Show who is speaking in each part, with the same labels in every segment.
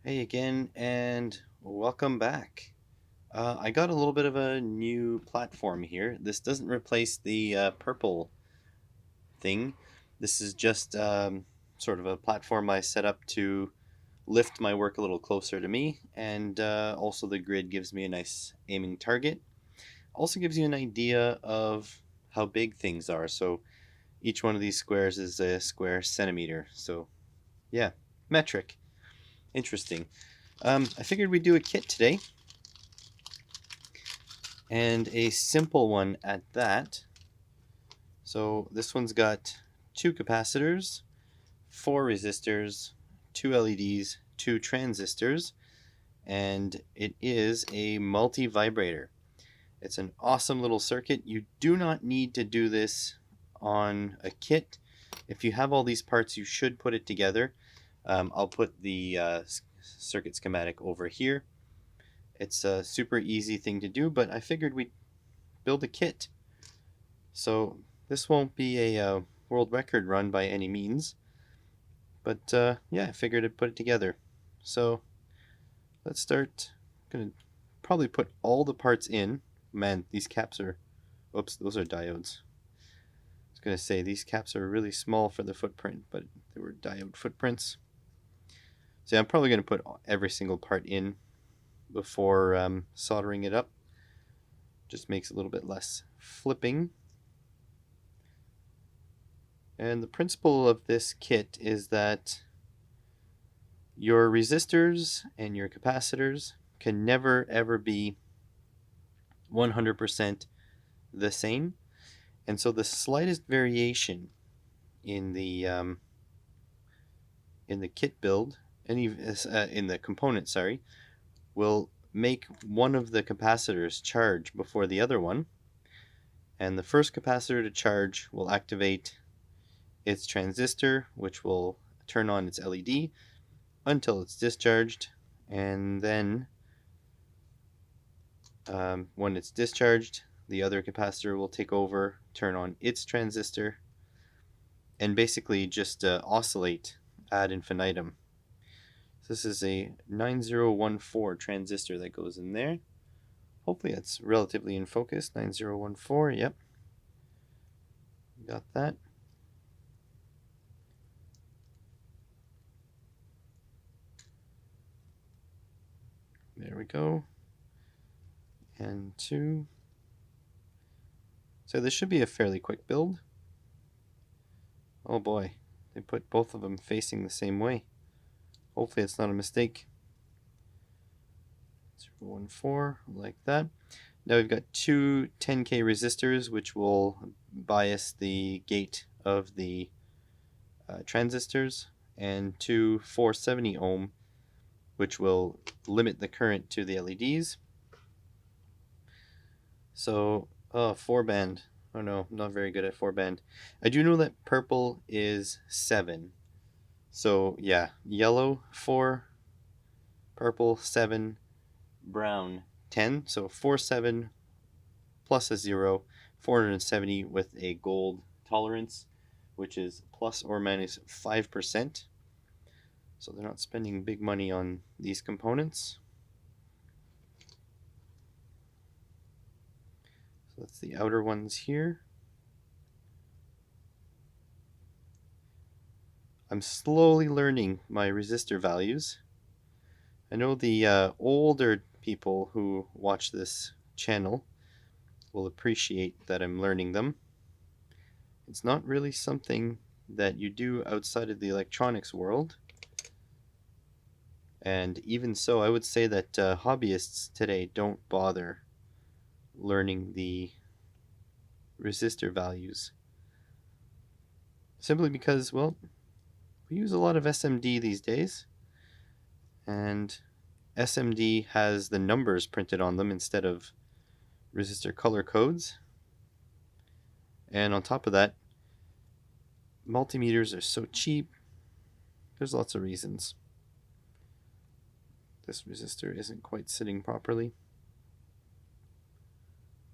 Speaker 1: Hey again, and welcome back. I got a little bit of a new platform here. This doesn't replace the purple thing. This is just sort of a platform I set up to lift my work a little closer to me, and also the grid gives me a nice aiming target. Also gives you an idea of how big things are. So each one of these squares is a square centimeter. So yeah, metric. Interesting. I figured we'd do a kit today, and a simple one at that. So this one's got two capacitors, four resistors, two LEDs, two transistors, and it is a multivibrator. It's an awesome little circuit. You do not need to do this on a kit. If you have all these parts, you should put it together. I'll put the circuit schematic over here. It's a super easy thing to do, but I figured we'd build a kit. So this won't be a world record run by any means, but yeah, I figured I'd put it together. So let's start. I'm gonna probably put all the parts in. Man, these caps are, oops, those are diodes. I was gonna say these caps are really small for the footprint, but they were diode footprints. So yeah, I'm probably gonna put every single part in before soldering it up. Just makes a little bit less flipping. And the principle of this kit is that your resistors and your capacitors can never ever be 100% the same. And so the slightest variation in the kit build, and in the component, sorry, will make one of the capacitors charge before the other one. And the first capacitor to charge will activate its transistor, which will turn on its LED until it's discharged, and then when it's discharged, the other capacitor will take over, turn on its transistor, and basically just oscillate ad infinitum. So this is a 9014 transistor that goes in there. Hopefully that's relatively in focus. 9014, yep. Got that. There we go. And two. So this should be a fairly quick build. Oh boy, they put both of them facing the same way. Hopefully it's not a mistake. 014, like that. Now we've got two 10K resistors, which will bias the gate of the transistors, and two 470 ohm, which will limit the current to the LEDs. So, 4-band. Oh no, I'm not very good at 4-band. I do know that purple is 7. So yeah, yellow 4, purple 7, brown 10. So 4-7 plus a 0, 470 with a gold tolerance, which is plus or minus 5%. So they're not spending big money on these components. So that's the outer ones here. I'm slowly learning my resistor values. I know the older people who watch this channel will appreciate that I'm learning them. It's not really something that you do outside of the electronics world. And even so, I would say that hobbyists today don't bother learning the resistor values. Simply because, well, we use a lot of SMD these days. And SMD has the numbers printed on them instead of resistor color codes. And on top of that, multimeters are so cheap. There's lots of reasons. This resistor isn't quite sitting properly.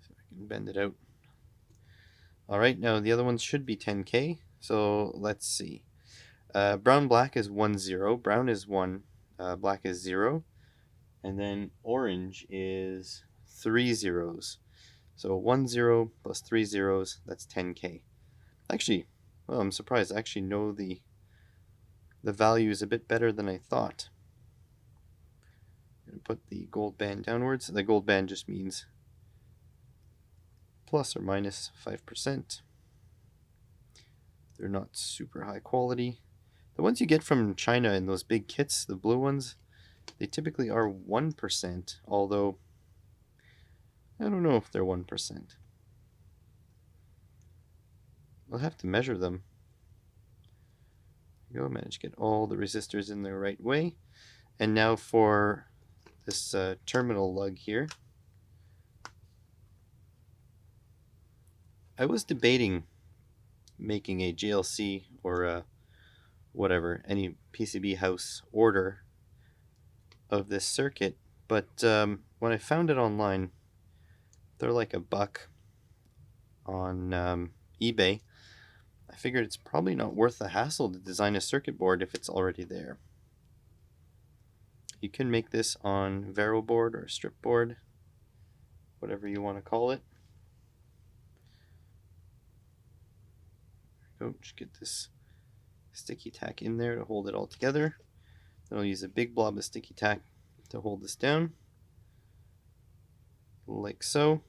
Speaker 1: So I can bend it out. Alright, now the other ones should be 10K. So let's see. Brown black is 1 0. Brown is 1. black is 0, and then orange is 3 zeros. So 1 0 plus 3 zeros, that's 10K. Actually, well, I'm surprised. I actually know the value is a bit better than I thought. I'm going to put the gold band downwards. The gold band just means plus or minus 5%. They're not super high quality. The ones you get from China in those big kits, the blue ones, they typically are 1%, although I don't know if they're 1%. I'll have to measure them. There you go, managed to get all the resistors in the right way. And now for this terminal lug here. I was debating making a JLC or whatever, any PCB house order of this circuit, but when I found it online, they're like $1 on eBay. I figured it's probably not worth the hassle to design a circuit board if it's already there. You can make this on Vero board or strip board, whatever you want to call it. Oh, just get this sticky tack in there to hold it all together. Then I'll use a big blob of sticky tack to hold this down, like so.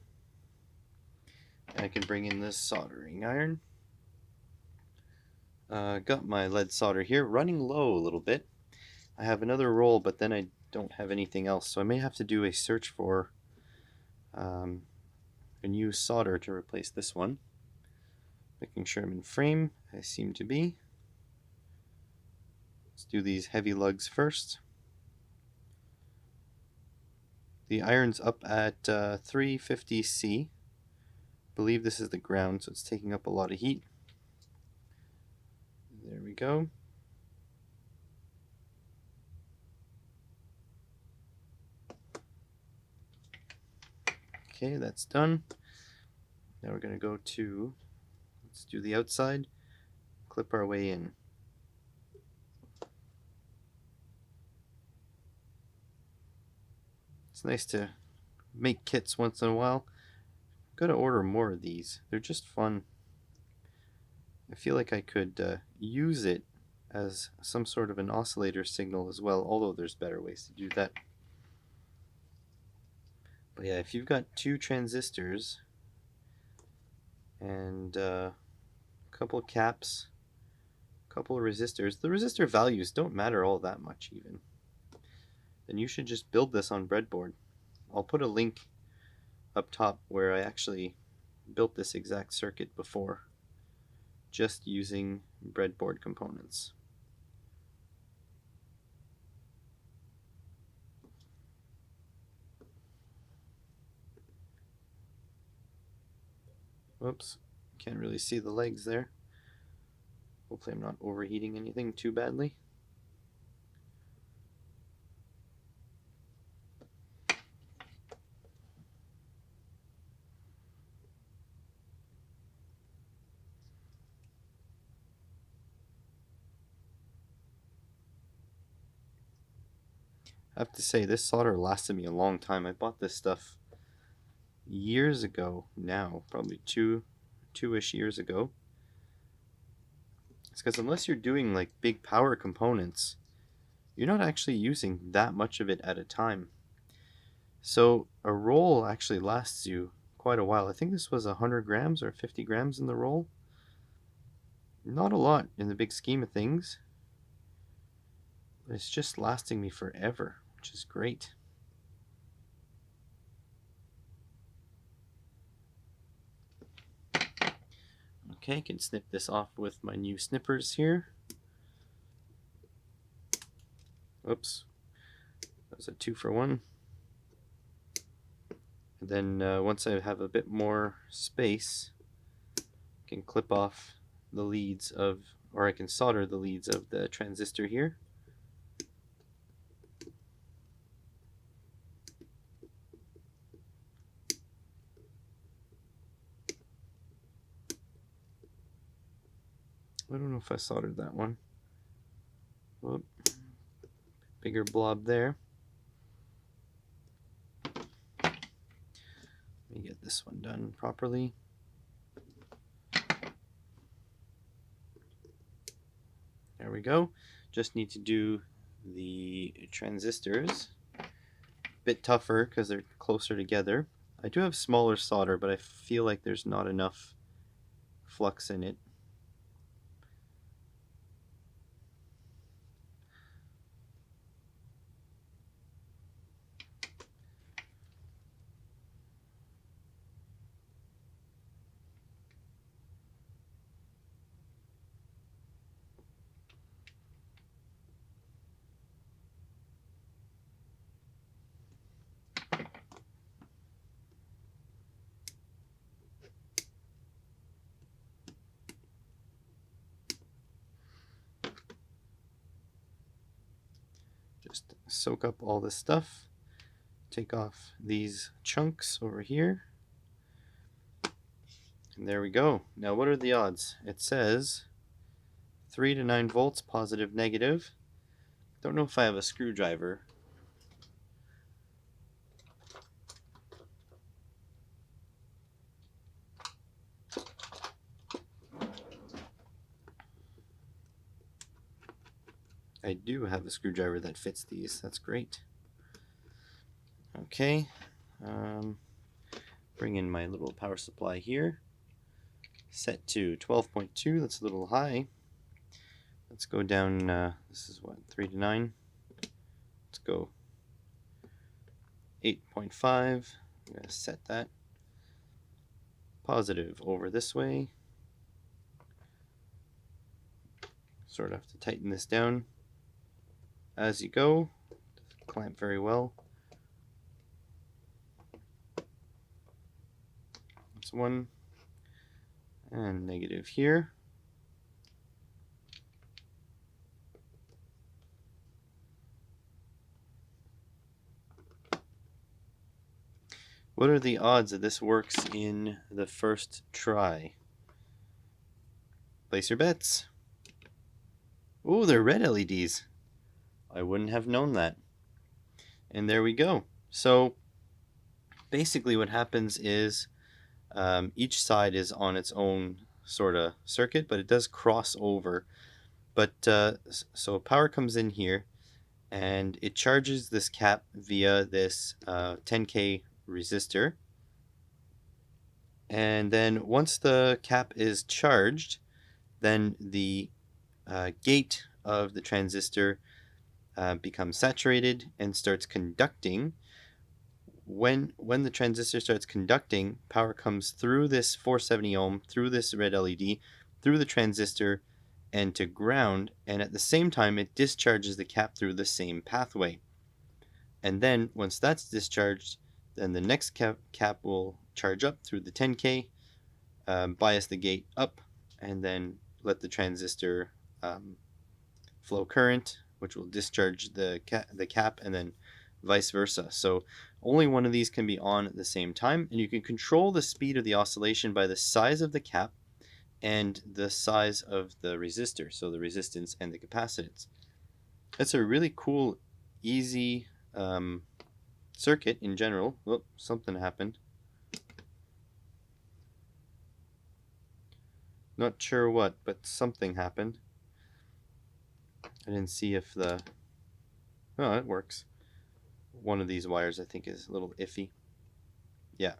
Speaker 1: And I can bring in this soldering iron. Got my lead solder here, running low a little bit. I have another roll, but then I don't have anything else, so I may have to do a search for a new solder to replace this one. Making sure I'm in frame. I seem to be. Let's do these heavy lugs first. The iron's up at 350C. I believe this is the ground, so it's taking up a lot of heat. There we go. Okay, that's done. Now we're going to go to, let's do the outside, clip our way in. It's nice to make kits once in a while. I'm going to order more of these. They're just fun. I feel like I could use it as some sort of an oscillator signal as well, although there's better ways to do that. But yeah, if you've got 2 transistors and a couple caps, a couple of resistors, the resistor values don't matter all that much even, then you should just build this on breadboard. I'll put a link up top where I actually built this exact circuit before, just using breadboard components. Whoops, can't really see the legs there. Hopefully I'm not overheating anything too badly. I have to say, this solder lasted me a long time. I bought this stuff years ago now, probably two-ish years ago. It's because unless you're doing like big power components, you're not actually using that much of it at a time. So a roll actually lasts you quite a while. I think this was 100 grams or 50 grams in the roll. Not a lot in the big scheme of things. But it's just lasting me forever, which is great. Okay, I can snip this off with my new snippers here. Oops, that was a 2-for-1. And then once I have a bit more space, I can clip off the leads of, or I can solder the leads of the transistor here. I don't know if I soldered that one. Whoop. bigger blob there. Let me get this one done properly. There we go. Just need to do the transistors. A bit tougher because they're closer together. I do have smaller solder, but I feel like there's not enough flux in it. Just soak up all this stuff. Take off these chunks over here. And there we go. Now what are the odds? It says 3 to 9 volts, positive, negative. Don't know if I have a screwdriver. I do have a screwdriver that fits these. That's great. Okay. Bring in my little power supply here. Set to 12.2. That's a little high. Let's go down. This is what, 3 to 9. Let's go 8.5. I'm going to set that. Positive over this way. Sort of have to tighten this down as you go. Doesn't clamp very well. That's one. And negative here. What are the odds that this works in the first try? Place your bets. Oh, they're red LEDs. I wouldn't have known that. And there we go. So basically what happens is each side is on its own sort of circuit, but it does cross over. But so power comes in here and it charges this cap via this 10K resistor. And then once the cap is charged, then the gate of the transistor becomes saturated and starts conducting. When the transistor starts conducting, power comes through this 470 ohm, through this red LED, through the transistor, and to ground, and at the same time it discharges the cap through the same pathway. And then once that's discharged, then the next cap will charge up through the 10K, bias the gate up, and then let the transistor flow current, which will discharge the cap, and then vice versa. So only one of these can be on at the same time, and you can control the speed of the oscillation by the size of the cap and the size of the resistor, so the resistance and the capacitance. That's a really cool, easy circuit in general. Oh, something happened. Not sure what, but something happened. I didn't see if the... Oh, it works. One of these wires I think is a little iffy. Yeah.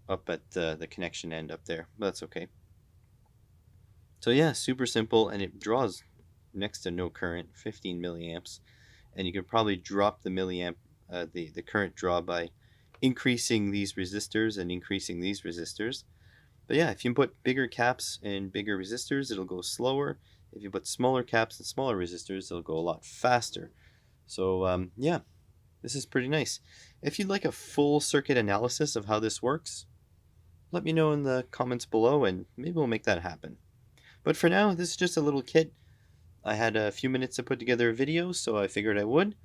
Speaker 1: Up at the connection end up there. But that's okay. So yeah, super simple, and it draws next to no current, 15 milliamps. And you can probably drop the milliamp, the current draw by increasing these resistors and increasing these resistors. But yeah, if you put bigger caps and bigger resistors, it'll go slower. If you put smaller caps and smaller resistors, it'll go a lot faster. So yeah, this is pretty nice. If you'd like a full circuit analysis of how this works, let me know in the comments below and maybe we'll make that happen. But for now, this is just a little kit. I had a few minutes to put together a video, so I figured I would.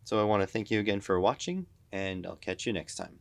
Speaker 1: So I want to thank you again for watching, and I'll catch you next time.